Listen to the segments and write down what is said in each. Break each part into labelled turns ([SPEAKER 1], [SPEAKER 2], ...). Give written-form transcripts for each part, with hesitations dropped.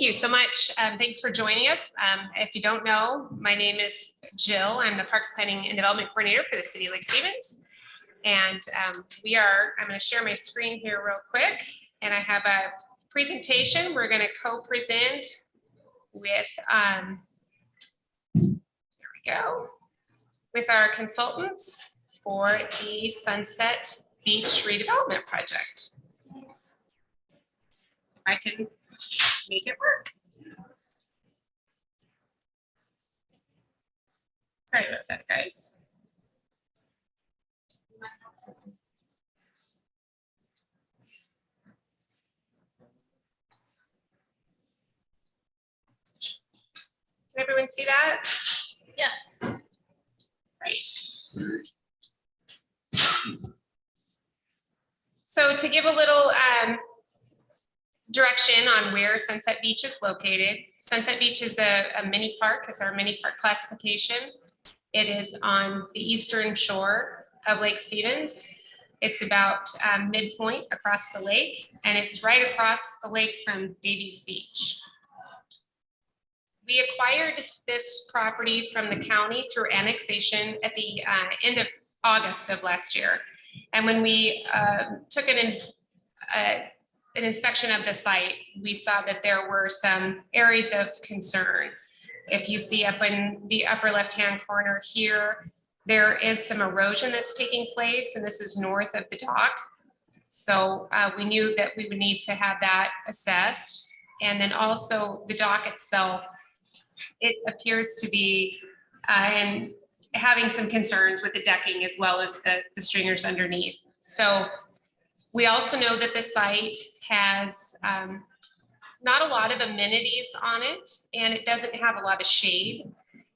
[SPEAKER 1] you so much. Thanks for joining us. If you don't know, my name is Jill. I'm the Parks Planning and Development Coordinator for the City of Lake Stevens. And I'm going to share my screen here real quick. And I have a presentation we're going to co-present with, here we go, with our consultants for the Sunset Beach redevelopment project. I can make it work. Sorry about that, guys. Can everyone see that? Yes. Right. So to give a little direction on where Sunset Beach is located. Sunset Beach is a mini park, it's our mini park classification. It is on the eastern shore of Lake Stevens. It's about midpoint across the lake, and it's right across the lake from Davies Beach. We acquired this property from the county through annexation at the end of August of last year. And when we took an inspection of the site, we saw that there were some areas of concern. If you see up in the upper left-hand corner here, there is some erosion that's taking place, and this is north of the dock. So we knew that we would need to have that assessed. And then also the dock itself, it appears to be and having some concerns with the decking as well as the stringers underneath. So we also know that the site has not a lot of amenities on it, and it doesn't have a lot of shade.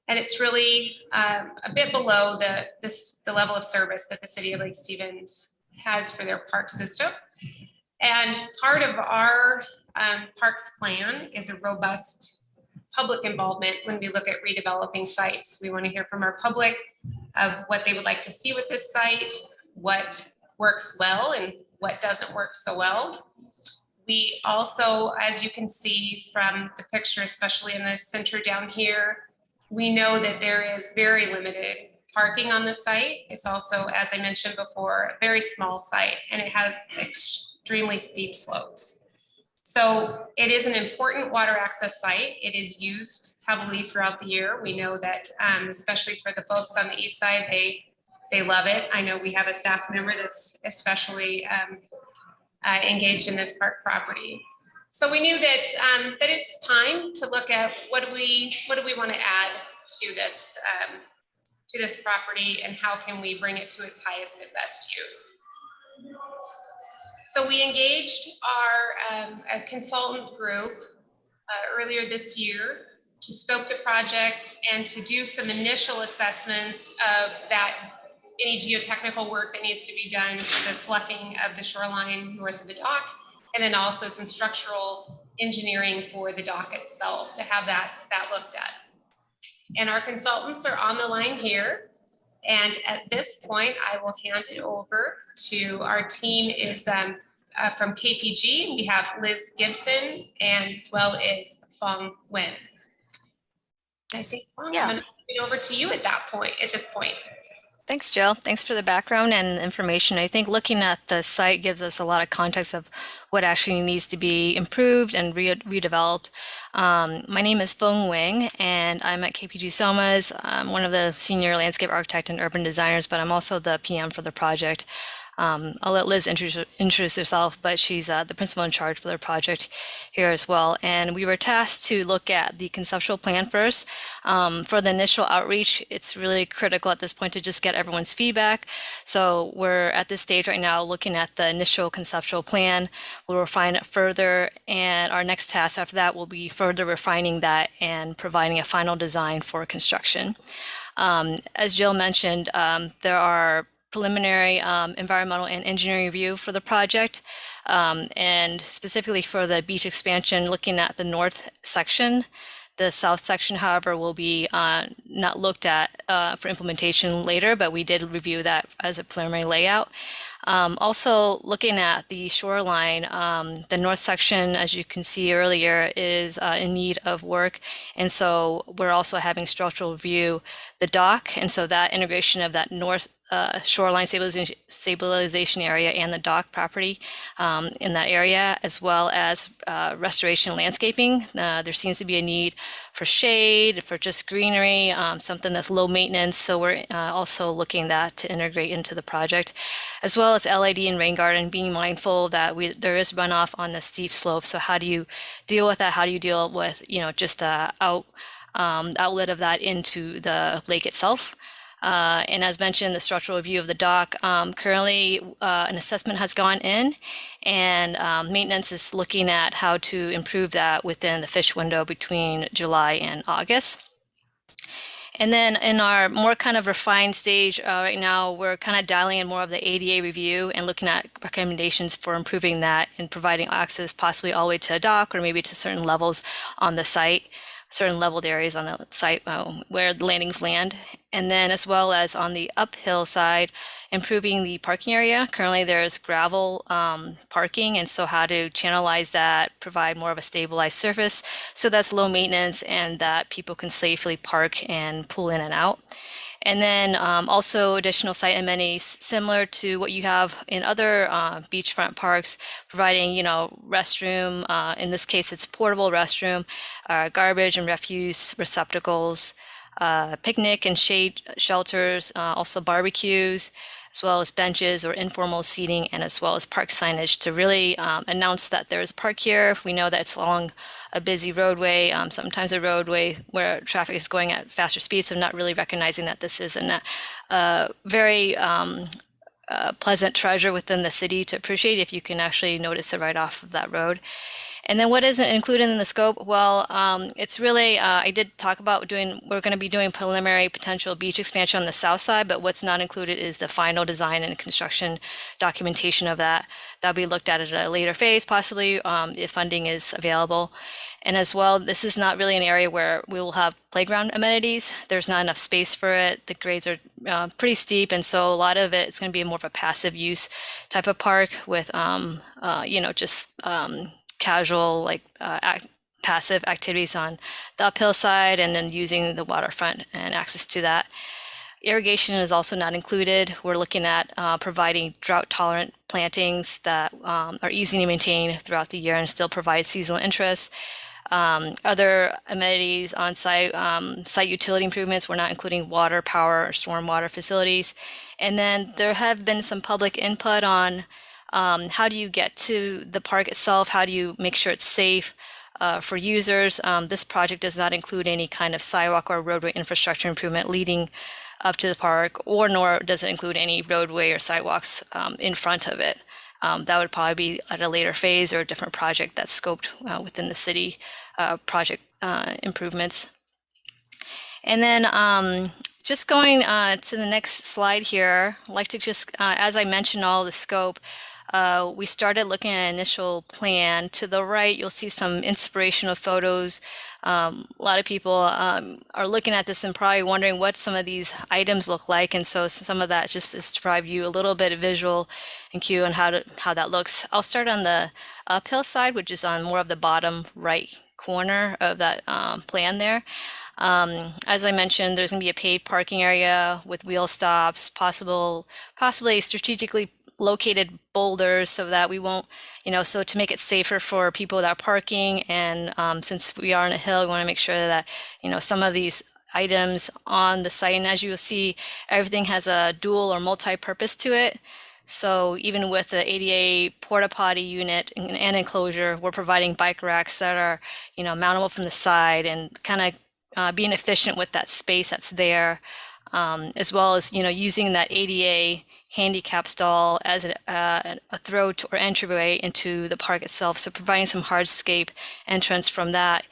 [SPEAKER 1] And it's really a bit below the level of service that the City of Lake Stevens has for their park system. And part of our parks plan is a robust public involvement when we look at redeveloping sites. We want to hear from our public of what they would like to see with this site, what works well and what doesn't work so well. We also, as you can see from the picture, especially in the center down here, we know that there is very limited parking on the site. It's also, as I mentioned before, a very small site, and it has extremely steep slopes. So it is an important water access site. It is used heavily throughout the year. We know that, especially for the folks on the east side, they love it. I know we have a staff member that's especially engaged in this park property. So we knew that that it's time to look at what do we want to add to this property, and how can we bring it to its highest and best use. So we engaged our a consultant group earlier this year to scope the project and to do some initial assessments of any geotechnical work that needs to be done for the sloughing of the shoreline north of the dock, and then also some structural engineering for the dock itself to have that looked at. And our consultants are on the line here. And at this point, I will hand it over to our team is from KPG. We have Liz Gibson and as well as Fong Wen. I think Fong, I'm going to hand it over to you at this point.
[SPEAKER 2] Thanks, Jill. Thanks for the background and information. I think looking at the site gives us a lot of context of what actually needs to be improved and redeveloped. My name is Feng Wing, and I'm at KPG Somas. I'm one of the senior landscape architect and urban designers, but I'm also the PM for the project. I'll let Liz introduce herself, but she's the principal in charge for the project here as well. And we were tasked to look at the conceptual plan first. For the initial outreach, it's really critical at this point to just get everyone's feedback. So we're at this stage right now looking at the initial conceptual plan. We'll refine it further, and our next task after that will be further refining that and providing a final design for construction. As Jill mentioned, there are preliminary environmental and engineering review for the project, and specifically for the beach expansion, looking at the north section. The south section, however, will be not looked at for implementation later, but we did review that as a preliminary layout. Also, looking at the shoreline, the north section, as you can see earlier, is in need of work. And so we're also having structural review the dock. And so that integration of that north shoreline stabilization area and the dock property in that area, as well as restoration landscaping. There seems to be a need for shade, for just greenery, something that's low maintenance. So we're also looking that to integrate into the project, as well as LID and rain garden, being mindful that there is runoff on the steep slope. So how do you deal with that? How do you deal with, just the outlet of that into the lake itself? And as mentioned, the structural review of the dock, currently an assessment has gone in, and maintenance is looking at how to improve that within the fish window between July and August. And then in our more kind of refined stage right now, we're kind of dialing in more of the ADA review and looking at recommendations for improving that and providing access possibly all the way to a dock or maybe to certain levels on the site, certain leveled areas on the site where the landings land. And then as well as on the uphill side, improving the parking area. Currently there's gravel parking, and so how to channelize that, provide more of a stabilized surface so that's low maintenance and that people can safely park and pull in and out. And then also additional site amenities similar to what you have in other beachfront parks, providing, restroom. In this case, it's portable restroom, garbage and refuse receptacles, picnic and shade shelters, also barbecues, as well as benches or informal seating, and as well as park signage to really announce that there's a park here. We know that it's along a busy roadway, sometimes a roadway where traffic is going at faster speeds, so not really recognizing that this is a very pleasant treasure within the city to appreciate if you can actually notice it right off of that road. And then what isn't included in the scope? Well, it's really, I did talk about we're going to be doing preliminary potential beach expansion on the south side, but what's not included is the final design and construction documentation of that. That'll be looked at a later phase, possibly if funding is available. And as well, this is not really an area where we will have playground amenities. There's not enough space for it. The grades are pretty steep, and so a lot of it's going to be more of a passive use type of park with, just casual, passive activities on the uphill side, and then using the waterfront and access to that. Irrigation is also not included. We're looking at providing drought-tolerant plantings that are easy to maintain throughout the year and still provide seasonal interest. Other amenities on site, site utility improvements, we're not including water, power, or stormwater facilities. And then there have been some public input on how do you get to the park itself? How do you make sure it's safe for users? This project does not include any kind of sidewalk or roadway infrastructure improvement leading up to the park, nor does it include any roadway or sidewalks in front of it. That would probably be at a later phase or a different project that's scoped within the city project improvements. And then just going to the next slide here, I'd like to just, as I mentioned all the scope, we started looking at an initial plan. To the right, you'll see some inspirational photos. A lot of people are looking at this and probably wondering what some of these items look like. And so some of that just is to provide you a little bit of visual and cue on how that looks. I'll start on the uphill side, which is on more of the bottom right corner of that plan there. As I mentioned, there's going to be a paid parking area with wheel stops, possibly strategically located boulders so that we won't, so to make it safer for people that are parking. And since we are on a hill, we want to make sure that, some of these items on the site, and as you will see, everything has a dual or multi-purpose to it. So even with the ADA porta potty unit and enclosure, we're providing bike racks that are, mountable from the side and kind of being efficient with that space that's there, as well as, using that ADA handicap stall as a throat or entryway into the park itself. So providing some hardscape entrance from that.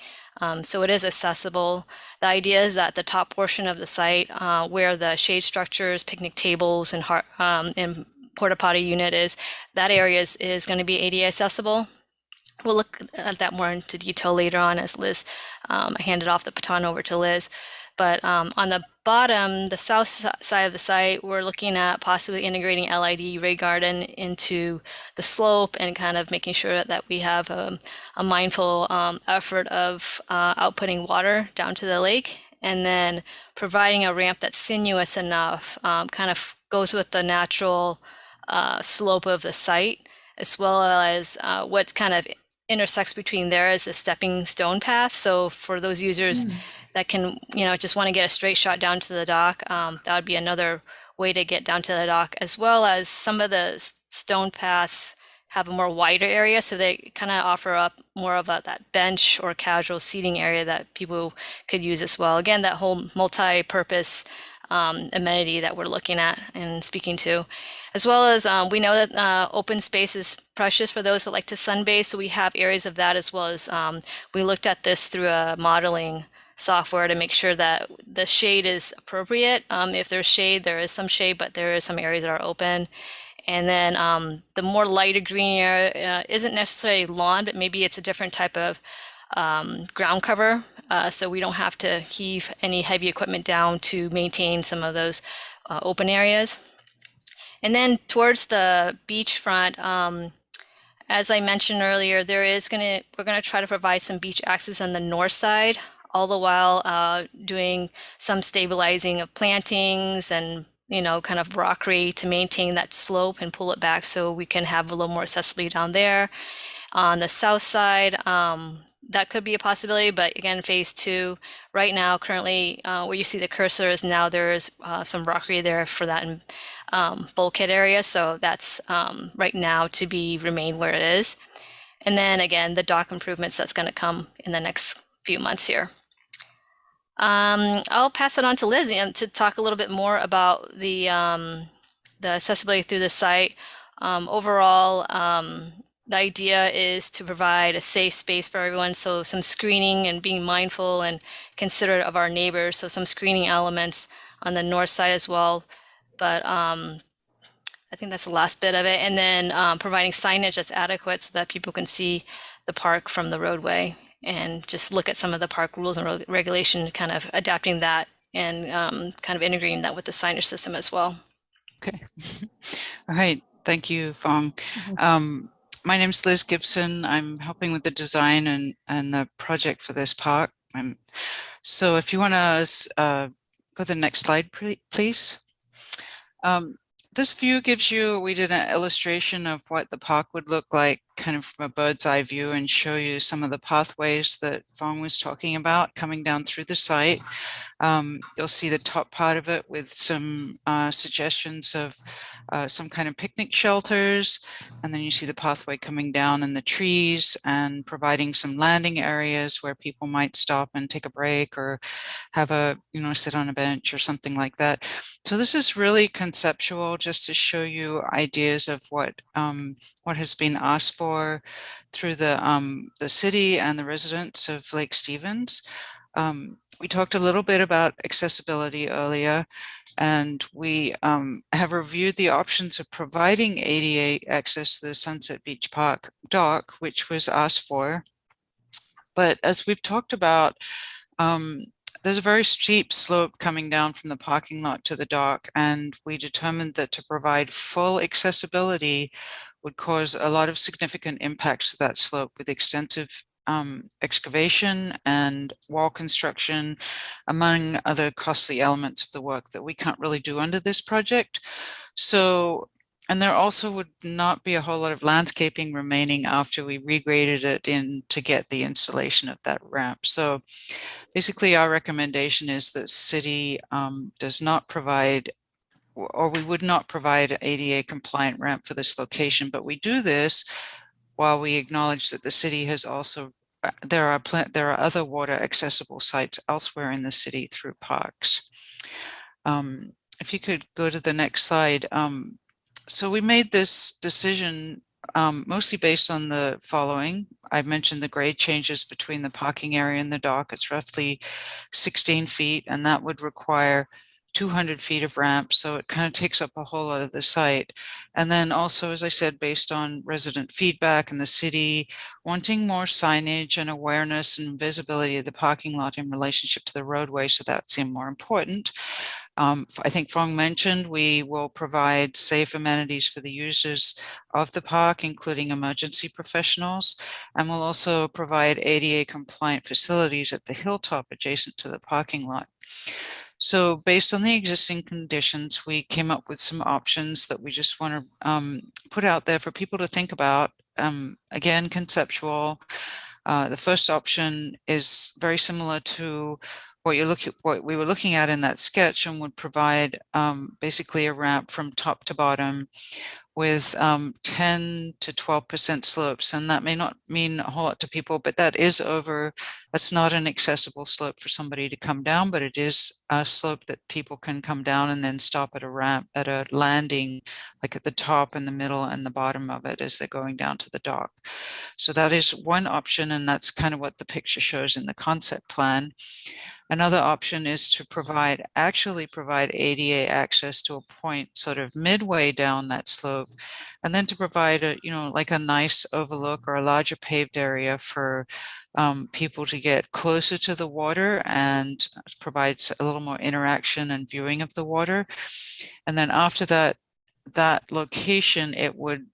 [SPEAKER 2] So it is accessible. The idea is that the top portion of the site, where the shade structures, picnic tables, and porta potty unit is, that area is going to be ADA accessible. We'll look at that more into detail later on as Liz, I handed off the baton over to Liz. But on the bottom, the south side of the site, we're looking at possibly integrating LID ray garden into the slope and kind of making sure that we have a mindful effort of outputting water down to the lake, and then providing a ramp that's sinuous enough, kind of goes with the natural slope of the site, as well as what kind of intersects between there is the stepping stone path. So for those users that can, just want to get a straight shot down to the dock, that would be another way to get down to the dock, as well as some of the stone paths have a more wider area, so they kind of offer up more of that bench or casual seating area that people could use as well. Again, that whole multi-purpose amenity that we're looking at and speaking to, as well as we know that open space is precious for those that like to sunbathe, so we have areas of that, as well as we looked at this through a modeling software to make sure that the shade is appropriate. If there's shade, there is some shade, but there is some areas that are open. And then the more lighter green area isn't necessarily lawn, but maybe it's a different type of ground cover. So we don't have to heave any heavy equipment down to maintain some of those open areas. And then towards the beachfront, as I mentioned earlier, we're gonna try to provide some beach access on the north side, all the while doing some stabilizing of plantings and kind of rockery to maintain that slope and pull it back so we can have a little more accessibility down there. On the south side, that could be a possibility, but again, phase two, right now, currently, where you see the cursor is now there's some rockery there for that bulkhead area, so that's right now to be remain where it is. And then again, the dock improvements that's going to come in the next few months here. I'll pass it on to Liz to talk a little bit more about the accessibility through the site. Overall, the idea is to provide a safe space for everyone, so some screening and being mindful and considerate of our neighbors, so some screening elements on the north side as well. But I think that's the last bit of it. And then providing signage that's adequate so that people can see the park from the roadway, and just look at some of the park rules and regulation, kind of adapting that and kind of integrating that with the signage system as well.
[SPEAKER 3] Okay. All right. Thank you, Fong. My name is Liz Gibson. I'm helping with the design and the project for this park. So if you want to go to the next slide, please. This view gives you, we did an illustration of what the park would look like kind of from a bird's eye view, and show you some of the pathways that Fong was talking about coming down through the site. You'll see the top part of it with some suggestions of some kind of picnic shelters, and then you see the pathway coming down in the trees and providing some landing areas where people might stop and take a break or have a, sit on a bench or something like that. So this is really conceptual, just to show you ideas of what has been asked for through the city and the residents of Lake Stevens. We talked a little bit about accessibility earlier, and we have reviewed the options of providing ADA access to the Sunset Beach Park dock, which was asked for. But as we've talked about, there's a very steep slope coming down from the parking lot to the dock, and we determined that to provide full accessibility would cause a lot of significant impacts to that slope, with extensive excavation and wall construction, among other costly elements of the work that we can't really do under this project. So, and there also would not be a whole lot of landscaping remaining after we regraded it in to get the installation of that ramp. So basically our recommendation is that city does not provide, or we would not provide an ADA compliant ramp for this location, but we do this while we acknowledge that the city has also, there are other water accessible sites elsewhere in the city through parks. If you could go to the next slide. So we made this decision mostly based on the following. I mentioned the grade changes between the parking area and the dock. It's roughly 16 feet, and that would require 200 feet of ramp, so it kind of takes up a whole lot of the site. And then also, as I said, based on resident feedback and the city wanting more signage and awareness and visibility of the parking lot in relationship to the roadway, so that seemed more important. I think Fong mentioned we will provide safe amenities for the users of the park, including emergency professionals, and we'll also provide ADA compliant facilities at the hilltop adjacent to the parking lot. So based on the existing conditions, we came up with some options that we just want to put out there for people to think about. Again, conceptual. The first option is very similar to what we were looking at in that sketch, and would provide basically a ramp from top to bottom with 10 to 12% slopes. And that may not mean a whole lot to people, but that's not an accessible slope for somebody to come down, but it is a slope that people can come down and then stop at a ramp, at a landing, like at the top and the middle and the bottom of it as they're going down to the dock. So that is one option, and that's kind of what the picture shows in the concept plan. Another option is to actually provide ADA access to a point sort of midway down that slope, and then to provide like a nice overlook or a larger paved area for people to get closer to the water and provides a little more interaction and viewing of the water. And then after that location, it would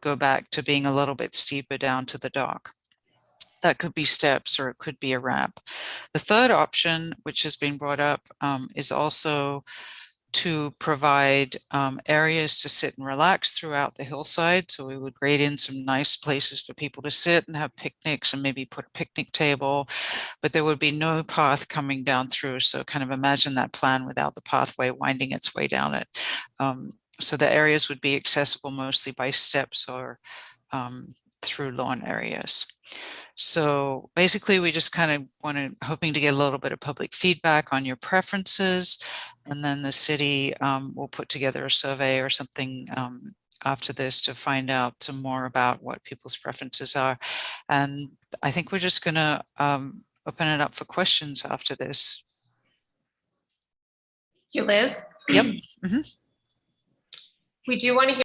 [SPEAKER 3] go back to being a little bit steeper down to the dock. That could be steps, or it could be a ramp. The third option, which has been brought up, is also to provide areas to sit and relax throughout the hillside. So we would grade in some nice places for people to sit and have picnics, and maybe put a picnic table, but there would be no path coming down through. So kind of imagine that plan without the pathway winding its way down it. So the areas would be accessible mostly by steps or through lawn areas. So basically, we just kind of hoping to get a little bit of public feedback on your preferences, and then the city will put together a survey or something after this to find out some more about what people's preferences are. And I think we're just going to open it up for questions after this.
[SPEAKER 1] Thank you, Liz.
[SPEAKER 3] Yep.
[SPEAKER 1] We do want to hear